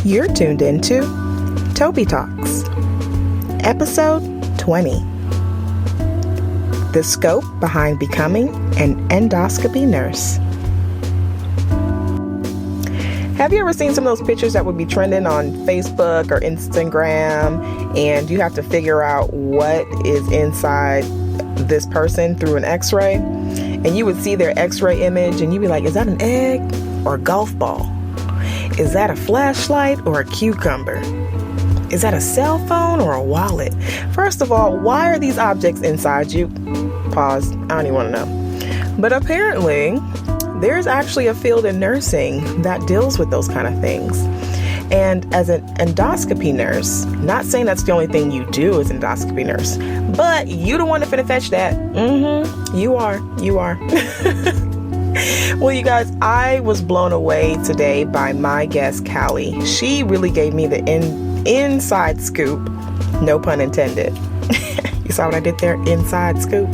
You're tuned into TobiTalks, episode 20. The scope behind becoming an endoscopy nurse. Have you ever seen some of those pictures that would be trending on Facebook or Instagram, and you have to figure out what is inside this person through an x-ray? And you would see their x-ray image and you'd be like, is that an egg or a golf ball? Is that a flashlight or a cucumber? Is that a cell phone or a wallet? First of all, why are these objects inside you? Pause. I don't even want to know. But apparently, there's actually a field in nursing that deals with those kind of things. And as an endoscopy nurse, not saying that's the only thing you do as an endoscopy nurse, but you the one to finna fetch that. You are. Well, you guys, I was blown away today by my guest, Calli. She really gave me the inside scoop, no pun intended. You saw what I did there? Inside scoop.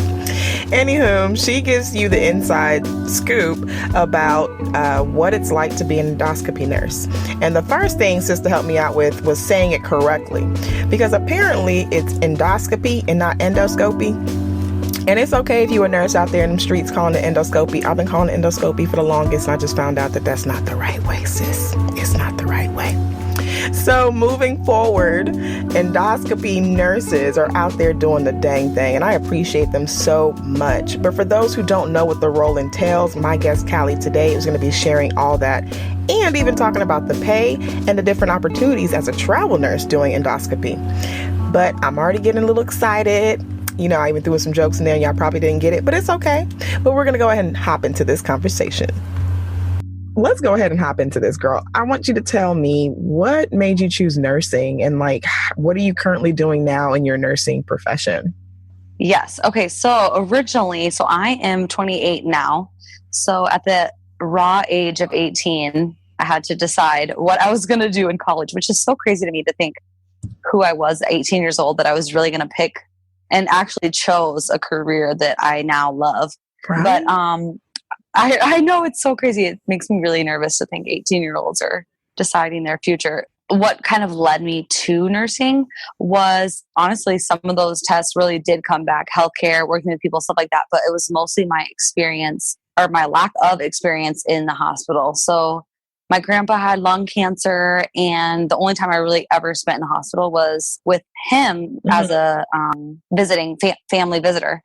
Anywho, she gives you the inside scoop about what it's like to be an endoscopy nurse. And the first thing Sister helped me out with was saying it correctly, because apparently it's endoscopy and not endoscopy. And it's okay if you're a nurse out there in the streets calling it endoscopy. I've been calling it endoscopy for the longest, and I just found out that that's not the right way, sis. It's not the right way. So moving forward, endoscopy nurses are out there doing the dang thing, and I appreciate them so much. But for those who don't know what the role entails, my guest Calli today is going to be sharing all that, and even talking about the pay and the different opportunities as a travel nurse doing endoscopy. But I'm already getting a little excited. You know, I even threw some jokes in there and y'all probably didn't get it, but it's okay. But we're going to go ahead and hop into this conversation. Let's go ahead and hop into this, girl. I want you to tell me what made you choose nursing, and like, what are you currently doing now in your nursing profession? Yes. Okay. So originally, I am 28 now. So at the raw age of 18, I had to decide what I was going to do in college, which is so crazy to me to think who I was at 18 years old, that I was really going to pick and actually chose a career that I now love. Right. But I know it's so crazy. It makes me really nervous to think 18-year-olds are deciding their future. What kind of led me to nursing was, honestly, some of those tests really did come back. Healthcare, working with people, stuff like that. But it was mostly my experience, or my lack of experience, in the hospital. So my grandpa had lung cancer, and the only time I really ever spent in the hospital was with him as a visiting family visitor.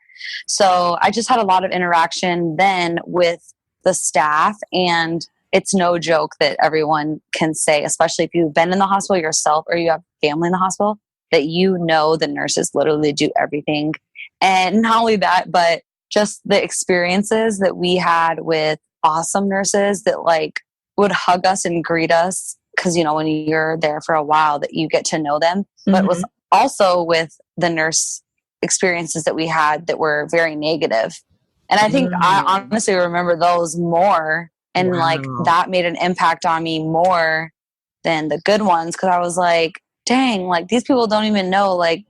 So I just had a lot of interaction then with the staff, and it's no joke that everyone can say, especially if you've been in the hospital yourself or you have family in the hospital, that you know the nurses literally do everything. And not only that, but just the experiences that we had with awesome nurses that like would hug us and greet us, because, you know, when you're there for a while, that you get to know them. But it was also with the nurse experiences that we had that were very negative. And I think I honestly remember those more, and like that made an impact on me more than the good ones, because I was like, dang, like these people don't even know, like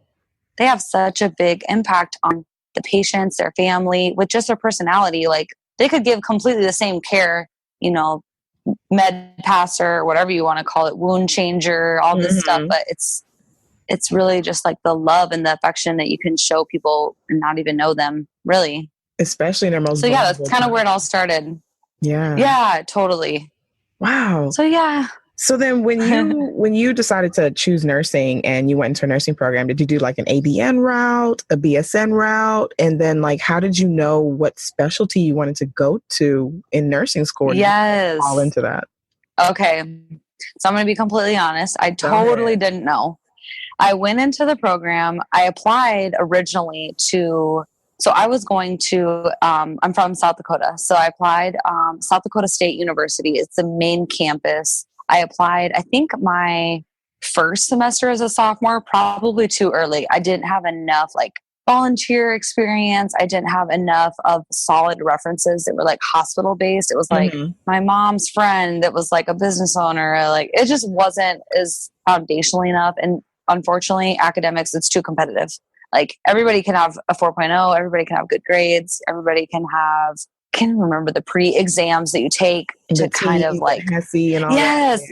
they have such a big impact on the patients, their family, with just their personality. Like they could give completely the same care, you know, med passer, whatever you want to call it, wound changer, all this stuff. But it's really just like the love and the affection that you can show people and not even know them, really. Especially in their most vulnerable that's kind of where it all started. Yeah, totally. Wow. So yeah. So then when you decided to choose nursing and you went into a nursing program, did you do like an ABN route, a BSN route? And then like, how did you know what specialty you wanted to go to in nursing school? Yes. All into that. Okay. So I'm going to be completely honest. I totally didn't know. I went into the program. I applied originally to, so I was going to, I'm from South Dakota. So I applied South Dakota State University. It's the main campus. I applied, I think my first semester as a sophomore, probably too early. I didn't have enough like volunteer experience. I didn't have enough of solid references that were like hospital based. It was like my mom's friend that was like a business owner. Like it just wasn't as foundational enough. And unfortunately, academics, it's too competitive. Like everybody can have a 4.0, everybody can have good grades, everybody can have, can't remember the pre-exams that you take to kind of like, and all yes.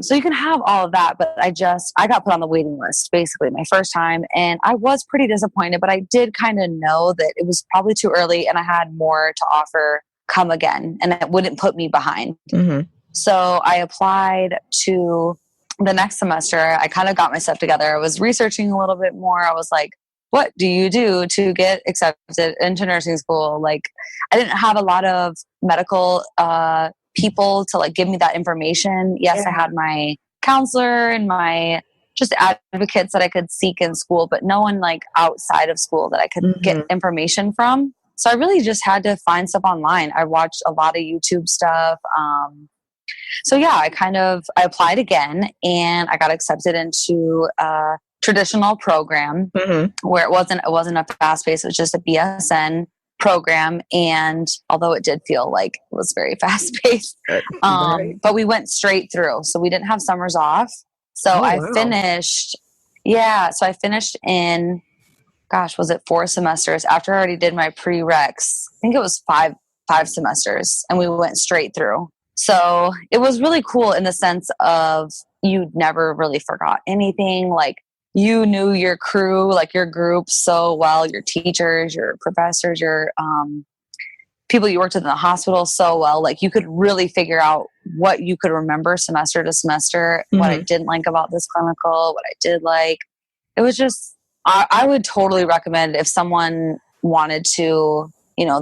So you can have all of that, but I got put on the waiting list basically my first time, and I was pretty disappointed, but I did kind of know that it was probably too early and I had more to offer come again, and it wouldn't put me behind. Mm-hmm. So I applied to the next semester. I kind of got my stuff together. I was researching a little bit more. I was like, what do you do to get accepted into nursing school? Like, I didn't have a lot of medical people to like give me that information. Yes, I had my counselor and my just advocates that I could seek in school, but no one like outside of school that I could get information from. So I really just had to find stuff online. I watched a lot of YouTube stuff. So yeah, I applied again and I got accepted into a traditional program where it wasn't a fast pace. It was just a BSN program. And although it did feel like it was very fast paced, but we went straight through. So we didn't have summers off. So finished in, gosh, was it 4 semesters after I already did my prereqs? I think it was five semesters, and we went straight through. So it was really cool in the sense of you never really forgot anything. Like you knew your crew, like your group so well, your teachers, your professors, your people you worked with in the hospital so well. Like you could really figure out what you could remember semester to semester, what I didn't like about this clinical, what I did like. It was just, I would totally recommend if someone wanted to, you know,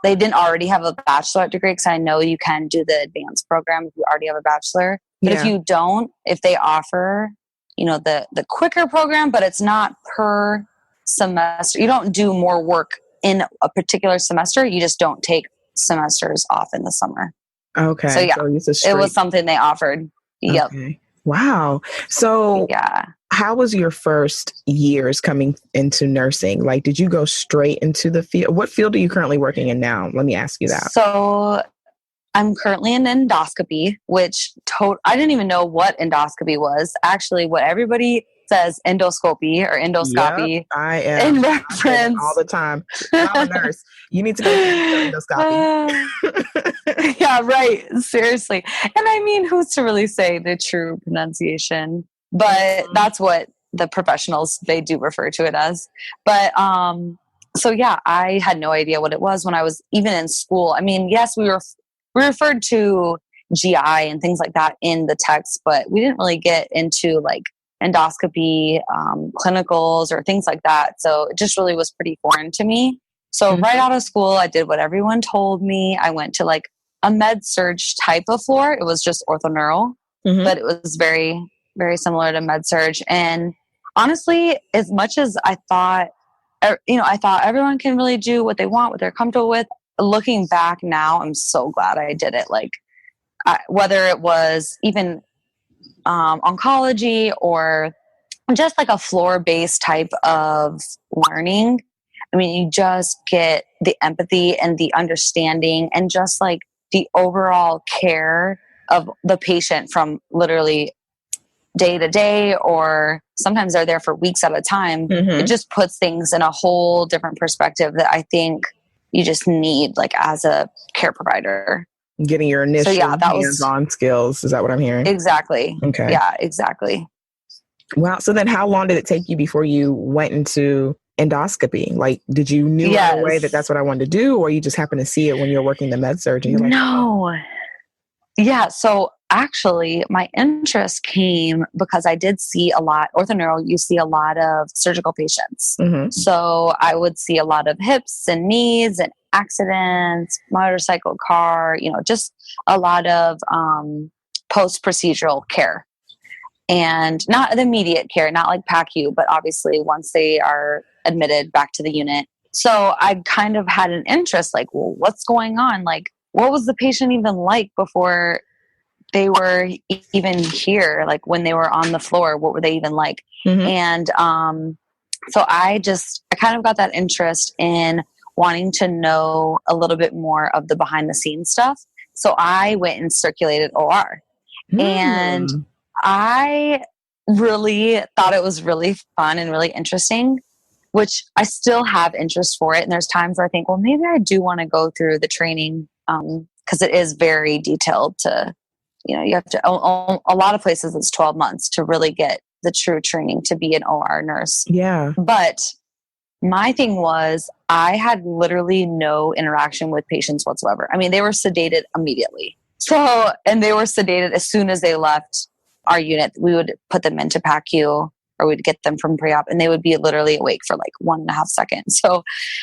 they didn't already have a bachelorette degree, because I know you can do the advanced program if you already have a bachelor. But if you don't, if they offer, you know, the quicker program, but it's not per semester, you don't do more work in a particular semester. You just don't take semesters off in the summer. Okay. So yeah, it was something they offered. Yep. Okay. Wow. So yeah. How was your first years coming into nursing? Like, did you go straight into the field? What field are you currently working in now? Let me ask you that. So I'm currently in endoscopy, which I didn't even know what endoscopy was. Actually, what everybody says endoscopy or endoscopy. Yep, I am. In reference all the time. I'm a nurse. You need to go to endoscopy. Yeah, right. Seriously. And I mean, who's to really say the true pronunciation? But that's what the professionals, they do refer to it as. But so yeah, I had no idea what it was when I was even in school. I mean, yes, we referred to GI and things like that in the text, but we didn't really get into like endoscopy, clinicals or things like that. So it just really was pretty foreign to me. So right out of school, I did what everyone told me. I went to like a med surge type of floor. It was just orthoneural, but it was very, very similar to med surge. And honestly, as much as I thought everyone can really do what they want, what they're comfortable with. Looking back now, I'm so glad I did it. Like whether it was even oncology or just like a floor-based type of learning. I mean, you just get the empathy and the understanding and just like the overall care of the patient from literally day to day, or sometimes they're there for weeks at a time. It just puts things in a whole different perspective that I think you just need, like as a care provider. Getting your initial hands-on skills. Is that what I'm hearing? Exactly. Okay. Yeah, exactly. Wow. So then how long did it take you before you went into endoscopy? Like, did you knew right away that that's what I wanted to do, or you just happened to see it when you were working the med surg? And you're like, no. Yeah. So actually, my interest came because I did see a lot, orthoneural, you see a lot of surgical patients. So I would see a lot of hips and knees and accidents, motorcycle, car, just a lot of post-procedural care. And not the immediate care, not like PACU, but obviously once they are admitted back to the unit. So I kind of had an interest, like, well, what's going on? Like, what was the patient even like before they were even here? Like when they were on the floor, what were they even like? And so I kind of got that interest in wanting to know a little bit more of the behind the scenes stuff. So I went and circulated OR. And I really thought it was really fun and really interesting, which I still have interest for it. And there's times where I think, well, maybe I do want to go through the training because it is very detailed to you have to, a lot of places it's 12 months to really get the true training to be an OR nurse. Yeah. But my thing was I had literally no interaction with patients whatsoever. I mean, they were sedated immediately. So, and they were sedated as soon as they left our unit. We would put them into PACU or we'd get them from pre-op and they would be literally awake for like 1.5 seconds. So,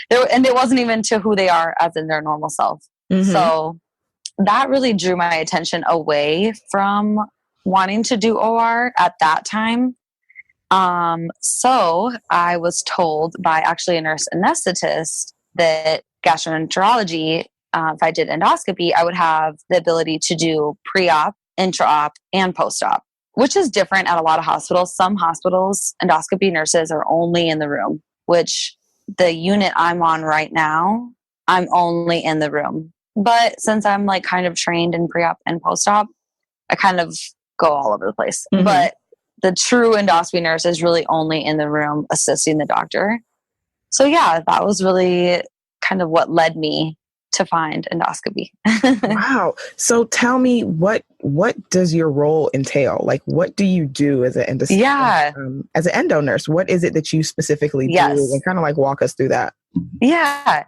and it wasn't even to who they are as in their normal self. Mm-hmm. So that really drew my attention away from wanting to do OR at that time. So I was told by actually a nurse anesthetist that gastroenterology, if I did endoscopy, I would have the ability to do pre-op, intra-op, and post-op, which is different at a lot of hospitals. Some hospitals, endoscopy nurses are only in the room, which the unit I'm on right now, I'm only in the room. But since I'm like kind of trained in pre-op and post-op, I kind of go all over the place. Mm-hmm. But the true endoscopy nurse is really only in the room assisting the doctor. So yeah, that was really kind of what led me to find endoscopy. Wow. So tell me, what does your role entail? Like, what do you do as an as an endo nurse? What is it that you specifically do? And kind of like walk us through that. Yeah.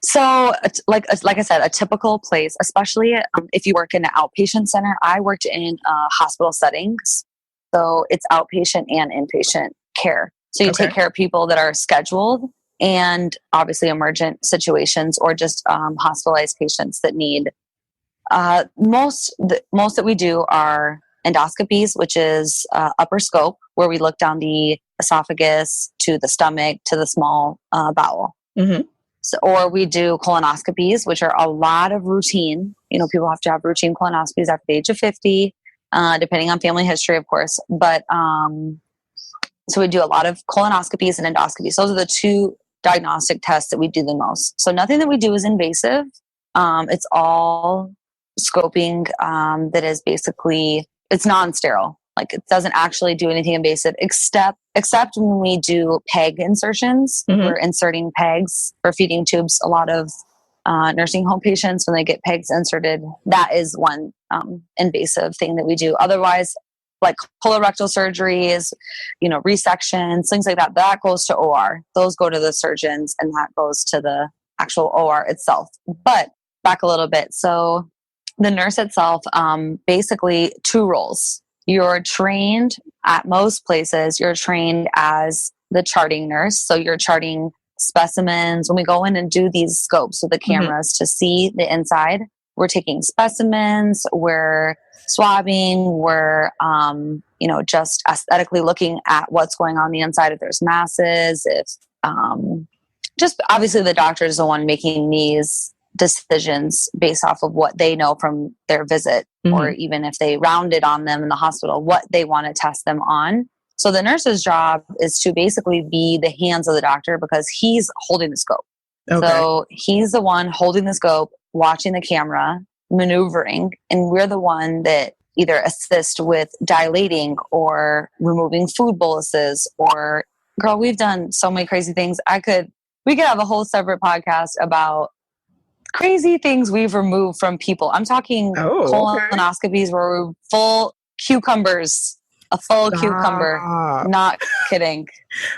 So like I said, a typical place, especially if you work in an outpatient center, I worked in hospital settings. So it's outpatient and inpatient care. So you take care of people that are scheduled and obviously emergent situations or just hospitalized patients that need most that we do are endoscopies, which is upper scope, where we look down the esophagus to the stomach to the small bowel. Mm-hmm. So, or we do colonoscopies, which are a lot of routine. People have to have routine colonoscopies after the age of 50, depending on family history, of course. But so we do a lot of colonoscopies and endoscopies. Those are the two diagnostic tests that we do the most. So nothing that we do is invasive. It's all scoping that is basically, it's non-sterile. Like it doesn't actually do anything invasive except when we do peg insertions. Mm-hmm. We're inserting pegs or feeding tubes. A lot of nursing home patients, when they get pegs inserted, that is one invasive thing that we do. Otherwise, like colorectal surgeries, resections, things like that goes to OR. Those go to the surgeons and that goes to the actual OR itself. But back a little bit. So the nurse itself, basically two roles. You're trained at most places, you're trained as the charting nurse. So you're charting specimens. When we go in and do these scopes with the cameras to see the inside, we're taking specimens, we're swabbing, we're, just aesthetically looking at what's going on the inside, if there's masses, if, just obviously the doctor is the one making these decisions based off of what they know from their visit, or even if they rounded on them in the hospital, what they want to test them on. So the nurse's job is to basically be the hands of the doctor because he's holding the scope. Okay. So he's the one holding the scope, watching the camera, maneuvering, and we're the one that either assist with dilating or removing food boluses or, girl, we've done so many crazy things. We could have a whole separate podcast about crazy things we've removed from people. I'm talking colonoscopies where we're full cucumbers, a full cucumber. Not kidding.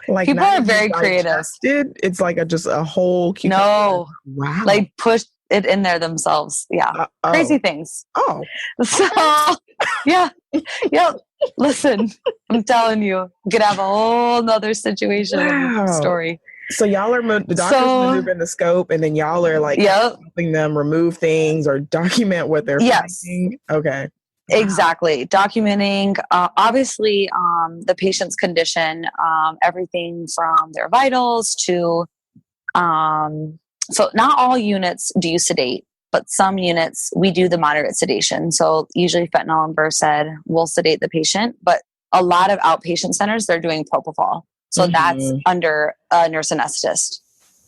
Like people are very creative. It's like just a whole cucumber. No. Wow. Like push it in there themselves. Yeah. Crazy things. Oh. So, yeah. Yep. Listen, I'm telling you, we could have a whole nother situation story. So y'all are the doctors maneuvering the scope, and then y'all are like helping them remove things or document what they're finding. Okay, exactly. Documenting, obviously, the patient's condition, everything from their vitals to. So not all units do you sedate, but some units we do the moderate sedation. So usually fentanyl and Versed will sedate the patient, but a lot of outpatient centers they're doing propofol. So that's under a nurse anesthetist.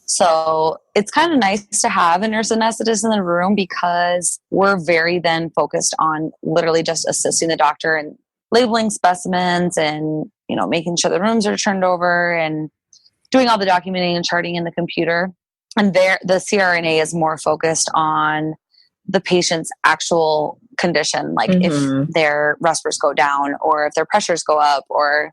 So it's kind of nice to have a nurse anesthetist in the room because we're very then focused on literally just assisting the doctor and labeling specimens and, making sure the rooms are turned over and doing all the documenting and charting in the computer. And the CRNA is more focused on the patient's actual condition, like if Mm-hmm. their respirators go down or if their pressures go up or,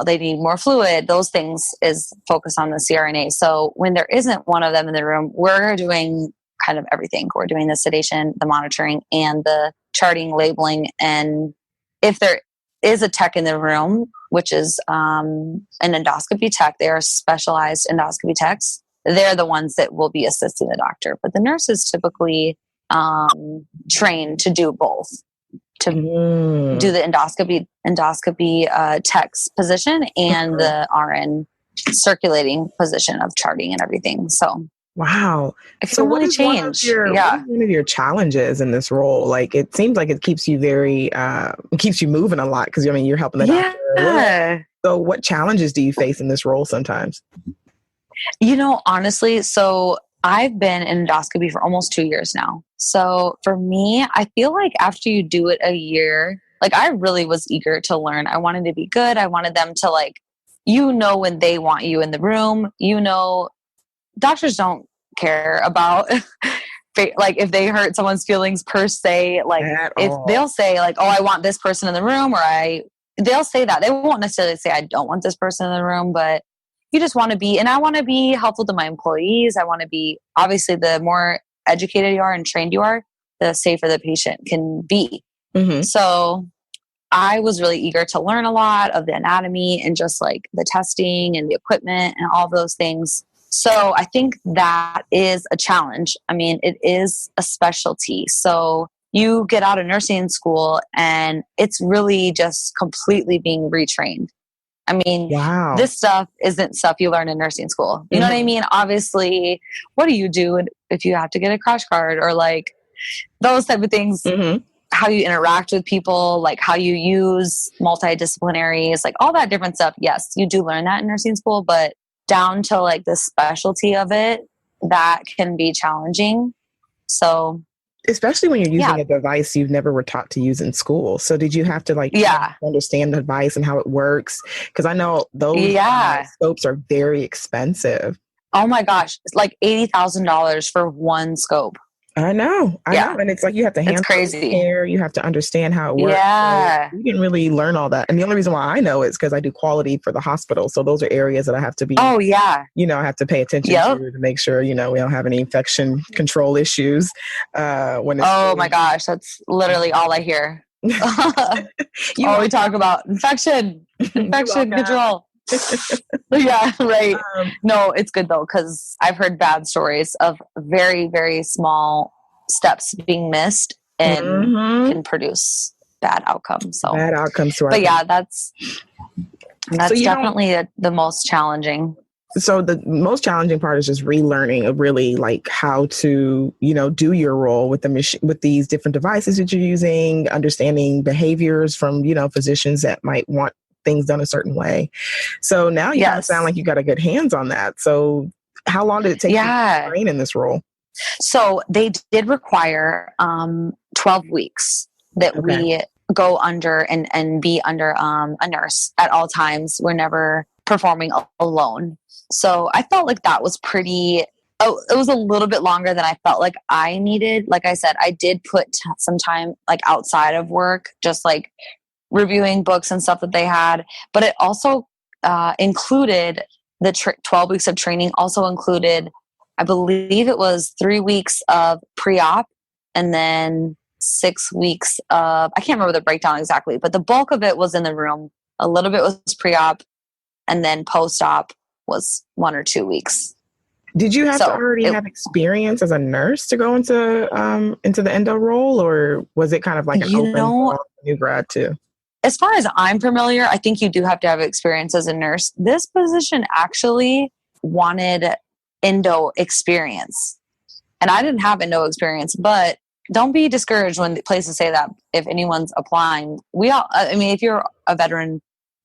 they need more fluid, those things is focused on the CRNA. So when there isn't one of them in the room, we're doing kind of everything. We're doing the sedation, the monitoring, and the charting, labeling. And if there is a tech in the room, which is an endoscopy tech, they are specialized endoscopy techs. They're the ones that will be assisting the doctor. But the nurse is typically trained to do both, to do the endoscopy tech's position and the RN circulating position of charting and everything. So wow. it So can what really is one of change. your what is one of your challenges in this role? Like it seems like it keeps you very it keeps you moving a lot because you're helping the doctor. So what challenges do you face in this role sometimes? Honestly, so I've been in endoscopy for almost 2 years now. So for me, I feel like after you do it a year, like I really was eager to learn. I wanted to be good. I wanted them to when they want you in the room, doctors don't care about like if they hurt someone's feelings per se, like if they'll say like, oh, I want this person in the room, or they'll say that. They won't necessarily say I don't want this person in the room, but you just want to be, and I want to be helpful to my employees. I want to be, obviously the more educated you are and trained you are, the safer the patient can be. Mm-hmm. So I was really eager to learn a lot of the anatomy and just like the testing and the equipment and all those things. So I think that is a challenge. I mean, it is a specialty. So you get out of nursing school and it's really just completely being retrained. I mean, This stuff isn't stuff you learn in nursing school. You know what I mean? Obviously, what do you do if you have to get a crash card or like those type of things? Mm-hmm. How you interact with people, like how you use multidisciplinaries, like all that different stuff. Yes, you do learn that in nursing school, but down to like the specialty of it, that can be challenging. So especially when you're using a device you've never were taught to use in school. So did you have to understand the device and how it works? Because I know those scopes are very expensive. Oh my gosh. It's like $80,000 for one scope. I know. And it's like you have to handle care. You have to understand how it works. Yeah. So you didn't really learn all that. And the only reason why I know is because I do quality for the hospital. So those are areas that I have to be, I have to pay attention to make sure, we don't have any infection control issues. When it's my gosh. That's literally all I hear. We talk about infection control. Yeah, right. No, it's good though, because I've heard bad stories of very, very small steps being missed and can produce bad outcomes. So bad outcomes. But yeah, that's definitely the most challenging. So the most challenging part is just relearning of really like how to, do your role with the machine, with these different devices that you're using, understanding behaviors from, physicians that might want things done a certain way. So now you kind of sound like you got a good hands on that. So how long did it take you to train in this role? So they did require 12 weeks that we go under and be under a nurse at all times. We're never performing alone. So I felt like that was it was a little bit longer than I felt like I needed. Like I said, I did put some time like outside of work, just like reviewing books and stuff that they had, but it also included the 12 weeks of training also included, I believe it was 3 weeks of pre-op and then 6 weeks of, I can't remember the breakdown exactly, but the bulk of it was in the room. A little bit was pre-op and then post-op was 1 or 2 weeks. Did you have to already have experience as a nurse to go into the endo role, or was it kind of like an open for new grad too? As far as I'm familiar, I think you do have to have experience as a nurse. This position actually wanted endo experience. And I didn't have endo experience, but don't be discouraged when places say that if anyone's applying. If you're a veteran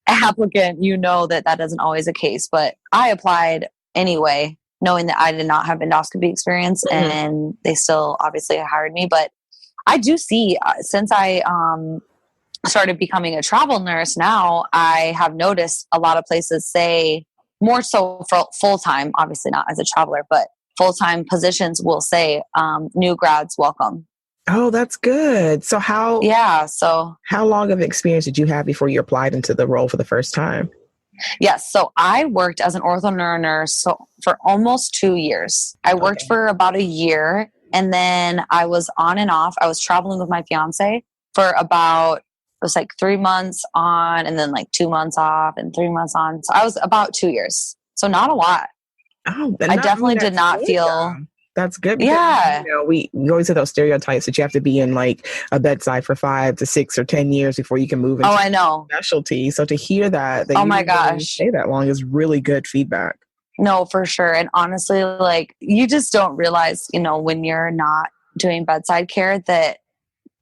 applicant, you know that doesn't always the case. But I applied anyway, knowing that I did not have endoscopy experience, and they still obviously hired me. But I do see, since I started becoming a travel nurse now, I have noticed a lot of places say, more so for full-time, obviously not as a traveler, but full-time positions will say, new grads welcome. Oh, that's good. So Yeah. So how long of experience did you have before you applied into the role for the first time? yes. So I worked as an ortho nurse for almost 2 years. I worked Okay. for about a year, and then I was on and off. I was traveling with my fiance for about, it was like 3 months on and then like 2 months off and 3 months on. So I was about 2 years. So not a lot. Oh, but I not, I mean, definitely did that's not good feel, though. That's good because, yeah. we go into those stereotypes that you have to be in like a bedside for 5 to 6 or 10 years before you can move Oh, into I know. specialty. So to hear that Oh you my didn't really gosh. stay that long is really good feedback. No, for sure. And honestly, like you just don't realize, when you're not doing bedside care that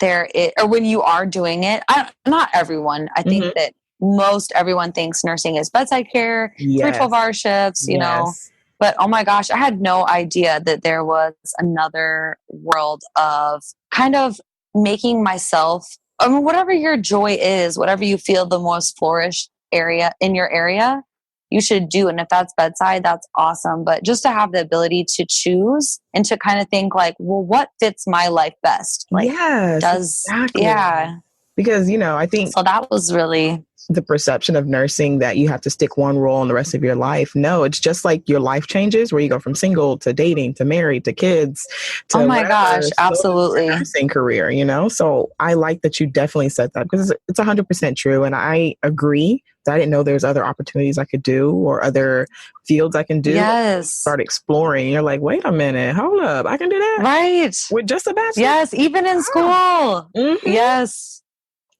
or when you are doing it, not everyone. I think Hmm. that most everyone thinks nursing is bedside care, three Yes. 12-hour shifts, Yes. But oh my gosh, I had no idea that there was another world of kind of making myself, I mean, whatever your joy is, whatever you feel the most flourished area in your area, you should do. And if that's bedside, that's awesome. But just to have the ability to choose and to kind of think like, well, what fits my life best? Like, Yes, exactly. yeah. Because, I think So that was really, the perception of nursing that you have to stick one role in the rest of your life. No, it's just like your life changes where you go from single to dating to married to kids oh to my whatever. gosh, So does your absolutely. nursing career. So I like that you definitely said that because it's 100% true. And I agree that I didn't know there's other opportunities I could do or other fields I can do. Yes. Start exploring. You're like, wait a minute, hold up. I can do that Right. with just a bachelor. Yes. Even in Wow. school. Mm-hmm. Yes.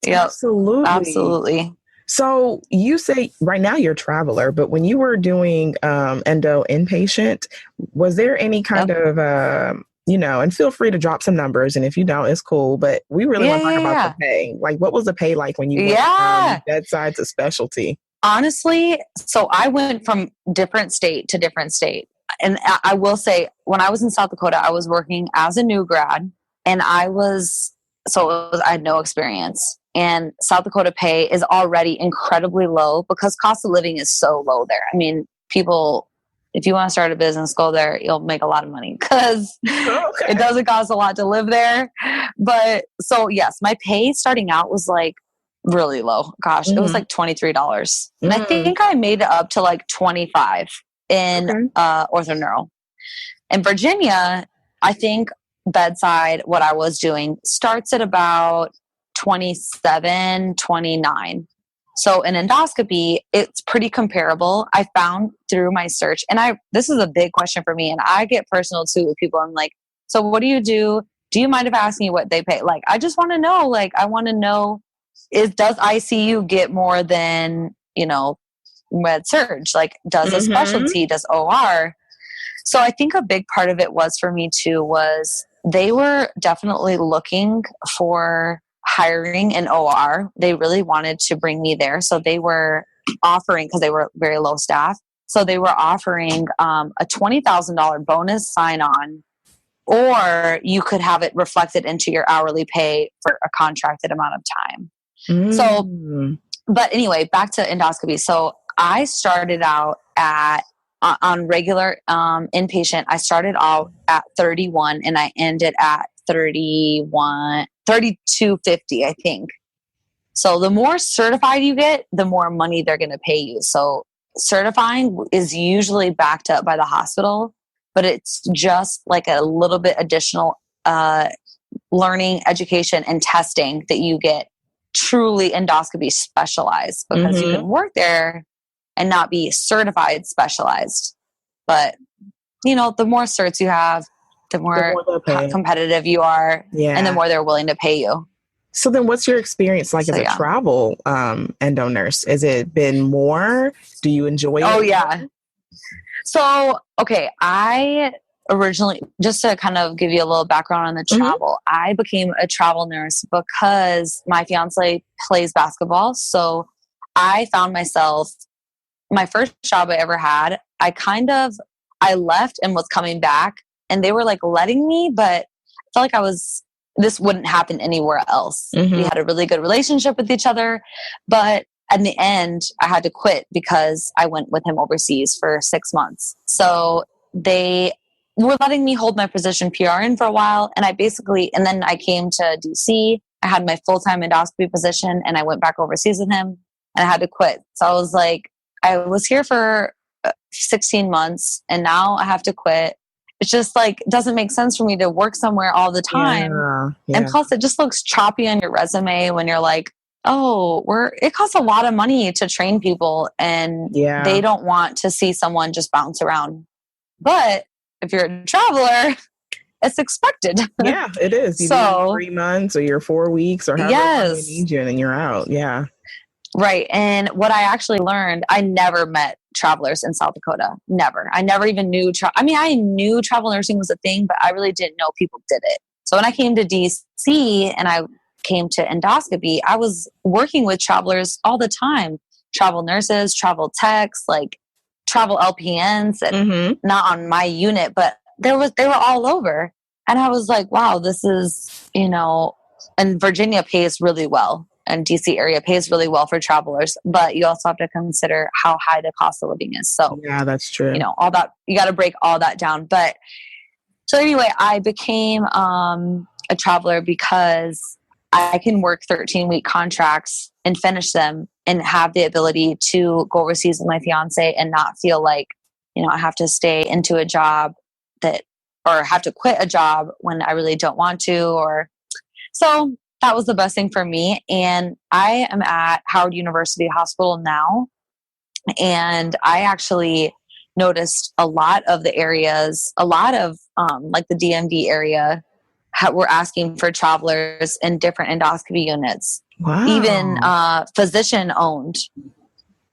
Yep. Absolutely. Absolutely. So you say right now you're a traveler, but when you were doing endo inpatient, was there any kind Yep. of, and feel free to drop some numbers. And if you don't, it's cool. But we really Yeah. want to talk Yeah. about the Yeah. pay. Like, what was the pay like when you went from Yeah. bedside to specialty? Honestly, so I went from different state to different state. And I will say, when I was in South Dakota, I was working as a new grad, and I had no experience. And South Dakota pay is already incredibly low because cost of living is so low there. I mean, people, if you want to start a business, go there, you'll make a lot of money because Okay. it doesn't cost a lot to live there. But so, yes, my pay starting out was like really low. Gosh, it was like $23. And I Mm. think I made it up to like 25 in Okay. orthoneural. In Virginia, I think bedside, what I was doing, starts at about 27, 29. So in endoscopy, it's pretty comparable. I found through my search, and this is a big question for me, and I get personal too with people. I'm like, so what do you do? Do you mind if I ask you what they pay? Like, I just want to know, like, I want to know, does ICU get more than, med surge? Like, does a Mm-hmm. specialty, does OR? So I think a big part of it was for me too, was they were definitely looking for hiring an OR. They really wanted to bring me there. So they were offering, because they were very low staff. So they were offering a $20,000 bonus sign on, or you could have it reflected into your hourly pay for a contracted amount of time. So, Mm. but anyway, back to endoscopy. So I started out on regular inpatient. I started out at 31 and I ended at 32.50, I think. So the more certified you get, the more money they're going to pay you. So certifying is usually backed up by the hospital, but it's just like a little bit additional learning, education, and testing that you get truly endoscopy specialized, because you Mm-hmm. can work there and not be certified specialized. But, the more certs you have, the The more more they'll pay. competitive you are, and the Yeah. more they're willing to pay you. So then what's your experience like So, as a yeah. travel endo nurse? Has it been more? Do you enjoy it? Oh, yeah. So, okay, I originally, just to kind of give you a little background on the travel, I became a travel nurse because my fiance plays basketball. So I found myself, my first job I ever had, I left and was coming back, and they were like letting me, but I felt like this wouldn't happen anywhere else. We had a really good relationship with each other, but in the end, I had to quit because I went with him overseas for 6 months. So they were letting me hold my position PRN for a while. And and then I came to DC. I had my full-time endoscopy position and I went back overseas with him and I had to quit. So I was like, I was here for 16 months and now I have to quit. It's just like, it doesn't make sense for me to work somewhere all the time. And plus it just looks choppy on your resume when you're like, oh, it costs a lot of money to train people and they don't want to see someone just bounce around. But if you're a traveler, it's expected. Yeah, it is. You do 3 months or your 4 weeks or however long they need you and then you're out. Yeah. Right. And what I actually learned, I never met travelers in South Dakota. Never. I never even knew. I knew travel nursing was a thing, but I really didn't know people did it. So when I came to DC and I came to endoscopy, I was working with travelers all the time. Travel nurses, travel techs, like travel LPNs, and not on my unit, but they were all over. And I was like, wow, this is, and Virginia pays really well. And DC area pays really well for travelers, but you also have to consider how high the cost of living is. So yeah, that's true. All that, you got to break all that down. But so anyway, I became a traveler because I can work 13-week contracts and finish them and have the ability to go overseas with my fiance and not feel like, I have to stay into a job or have to quit a job when I really don't want to, so that was the best thing for me. And I am at Howard University Hospital now. And I actually noticed a lot of the areas, like the DMV area, were asking for travelers in different endoscopy units. Wow. Even physician-owned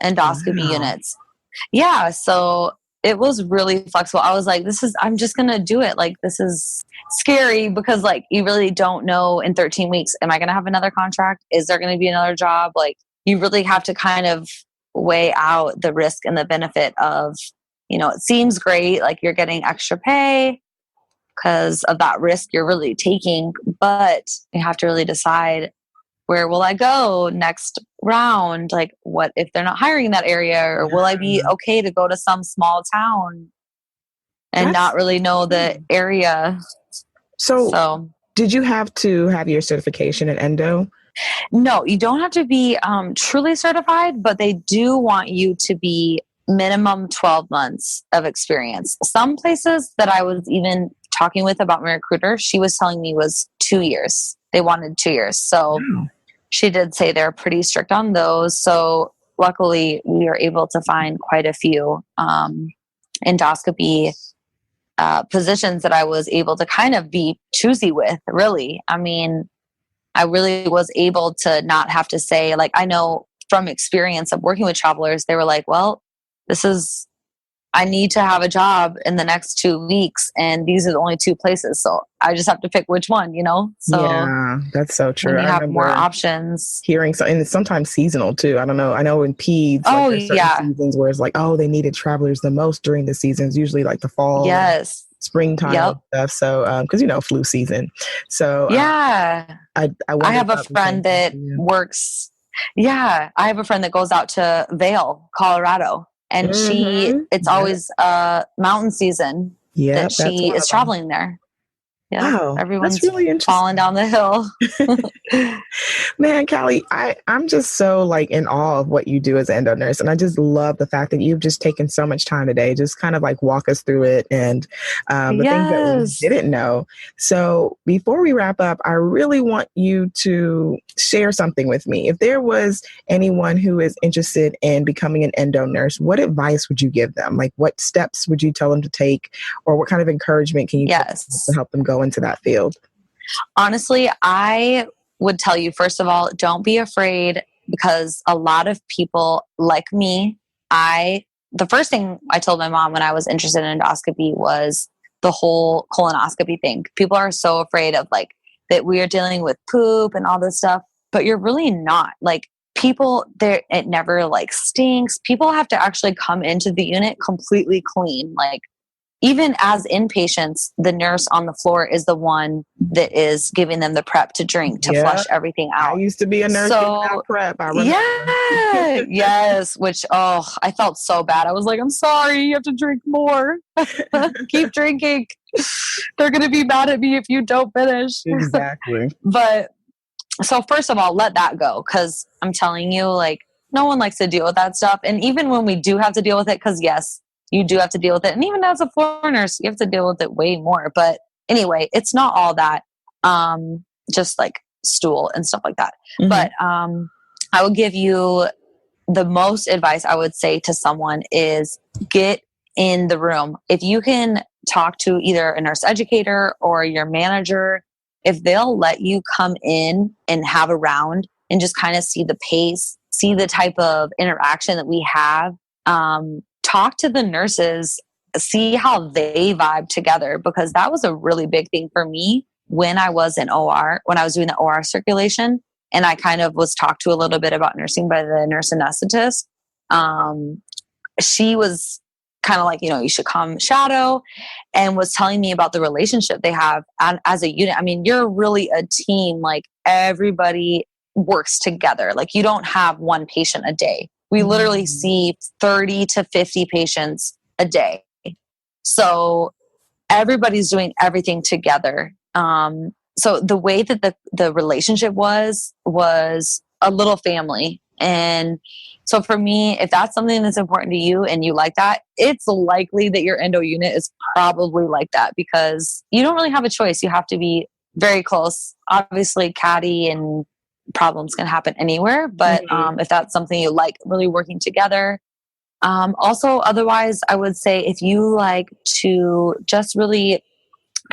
endoscopy units. Yeah, so it was really flexible. I was like, I'm just going to do it. Like, this is scary because like, you really don't know in 13 weeks, am I going to have another contract? Is there going to be another job? Like, you really have to kind of weigh out the risk and the benefit of, it seems great. Like you're getting extra pay because of that risk you're really taking, but you have to really decide, where will I go next round? Like, what if they're not hiring in that area? Or will I be okay to go to some small town and not really know the area? So did you have to have your certification in endo? No, you don't have to be truly certified, but they do want you to be minimum 12 months of experience. Some places that I was even talking with about my recruiter, she was telling me was 2 years. They wanted 2 years. So she did say they're pretty strict on those. So luckily we were able to find quite a few endoscopy positions that I was able to kind of be choosy with, really. I mean, I really was able to not have to say, like, I know from experience of working with travelers, they were like, well, I need to have a job in the next 2 weeks and these are the only 2 places. So I just have to pick which one, So yeah, that's so true. When you have more options. Hearing and it's sometimes seasonal too. I don't know. I know in peds, there's certain seasons where it's like, oh, they needed travelers the most during the seasons, usually like the fall, springtime and stuff. So, because flu season. So I have a friend that works. Yeah, I have a friend that goes out to Vail, Colorado. And it's always mountain season that she is traveling there. Yeah, wow, everyone's really interesting. Falling down the hill. Man, Calli, I'm just so in awe of what you do as an endo nurse. And I just love the fact that you've just taken so much time today, just kind of walk us through it and the things that we didn't know. So before we wrap up, I really want you to share something with me. If there was anyone who is interested in becoming an endo nurse, what advice would you give them? What steps would you tell them to take, or what kind of encouragement can you put to help them go into that field? Honestly, I would tell you, first of all, don't be afraid, because a lot of people like me, the first thing I told my mom when I was interested in endoscopy was the whole colonoscopy thing. People are so afraid of that we are dealing with poop and all this stuff, but you're really not. People there, it never stinks. People have to actually come into the unit completely clean. even as inpatients, the nurse on the floor is the one that is giving them the prep to drink, to flush everything out. I used to be a nurse giving out prep. I remember. Yeah, yes. Which, I felt so bad. I was like, I'm sorry, you have to drink more. Keep drinking. They're going to be mad at me if you don't finish. Exactly. But so first of all, let that go. Cause I'm telling you, like, no one likes to deal with that stuff. And even when we do have to deal with it, cause yes, you do have to deal with it. And even as a floor nurse, you have to deal with it way more. But anyway, it's not all that, just like stool and stuff like that. Mm-hmm. But I would give you the most advice I would say to someone is get in the room. If you can talk to either a nurse educator or your manager, if they'll let you come in and have a round and just kind of see the pace, see the type of interaction that we have, talk to the nurses, see how they vibe together, because that was a really big thing for me when I was in OR, when I was doing the OR circulation. And I kind of was talked to a little bit about nursing by the nurse anesthetist. She was kind of like, you should come shadow, and was telling me about the relationship they have as a unit. I mean, you're really a team. Like, everybody works together. Like, you don't have one patient a day. We literally see 30 to 50 patients a day. So everybody's doing everything together. So the way that the relationship was a little family. And so for me, if that's something that's important to you and you like that, it's likely that your endo unit is probably like that, because you don't really have a choice. You have to be very close. Obviously, catty and problems can happen anywhere, but if that's something you like, really working together. Also, otherwise, I would say if you like to just really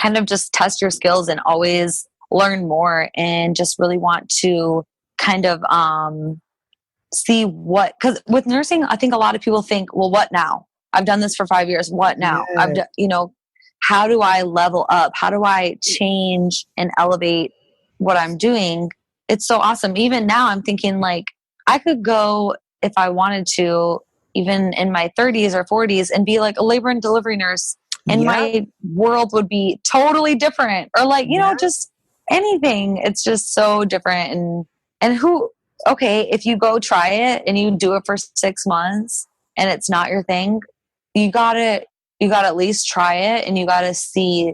kind of just test your skills and always learn more, and just really want to kind of see what, because with nursing, I think a lot of people think, well, what now? I've done this for 5 years. What now? Yes. I've done, how do I level up? How do I change and elevate what I'm doing? It's so awesome. Even now I'm thinking, like, I could go, if I wanted to, even in my 30s or 40s, and be like a labor and delivery nurse, and my world would be totally different. Or like, just anything. It's just so different. And if you go try it and you do it for 6 months and it's not your thing, you gotta at least try it, and you gotta see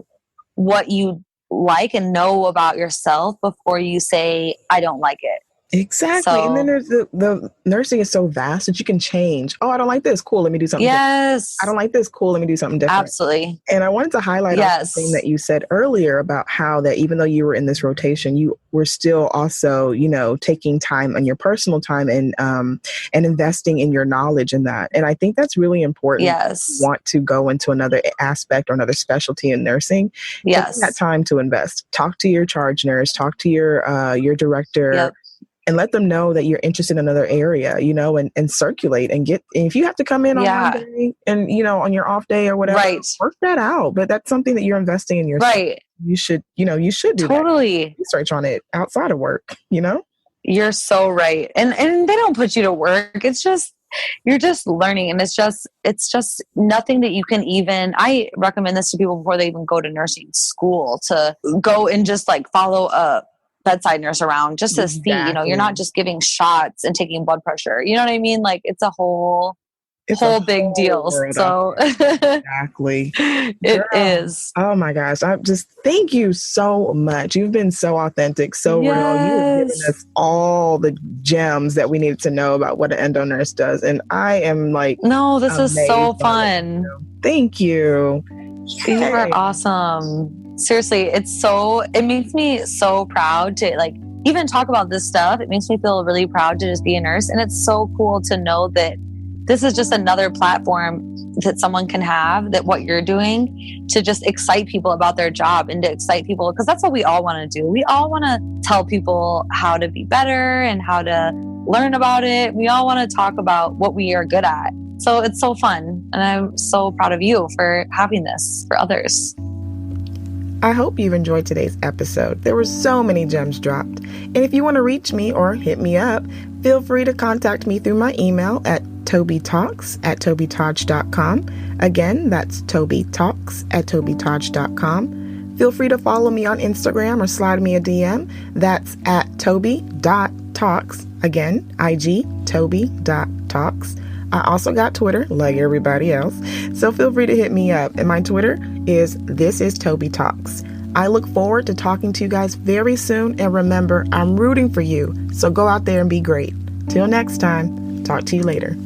what you like and know about yourself before you say, I don't like it. Exactly. So, and then there's the nursing is so vast that you can change. Oh, I don't like this. Cool. Let me do something different. I don't like this. Cool. Let me do something different. Absolutely. And I wanted to highlight something that you said earlier about how that even though you were in this rotation, you were still also, taking time on your personal time and investing in your knowledge in that. And I think that's really important. Yes. If you want to go into another aspect or another specialty in nursing. Yes. Take that time to invest. Talk to your charge nurse, talk to your director. Yep. And let them know that you're interested in another area, and circulate and if you have to come in on one day and, on your off day or whatever, work that out. But that's something that you're investing in yourself. Right. You should do totally research on it outside of work, You're so right. And they don't put you to work. It's just, you're just learning. And it's just nothing that you can even, I recommend this to people before they even go to nursing school, to go and just like follow a bedside nurse around just to see, you're not just giving shots and taking blood pressure. You know what I mean? Like, it's a whole big deal. So exactly. It is. Oh my gosh. I just thank you so much. You've been so authentic, so real. You've given us all the gems that we needed to know about what an endo nurse does. And I am like, no, this is so fun. Thank you. You are awesome. Seriously, it makes me so proud to like even talk about this stuff. It makes me feel really proud to just be a nurse. And it's so cool to know that this is just another platform that someone can have, that what you're doing to just excite people about their job and to excite people, because that's what we all want to do. We all want to tell people how to be better and how to learn about it. We all want to talk about what we are good at. So it's so fun. And I'm so proud of you for having this for others. I hope you've enjoyed today's episode. There were so many gems dropped. And if you want to reach me or hit me up, feel free to contact me through my email at TobiTalks@TobiTalks.com. Again, that's TobiTalks@TobiTalks.com. Feel free to follow me on Instagram or slide me a DM. That's at Tobi.Talks. Again, IG, Tobi.Talks. I also got Twitter, like everybody else, so feel free to hit me up. And my Twitter is ThisIsTobiTalks. I look forward to talking to you guys very soon, and remember, I'm rooting for you, so go out there and be great. Till next time, talk to you later.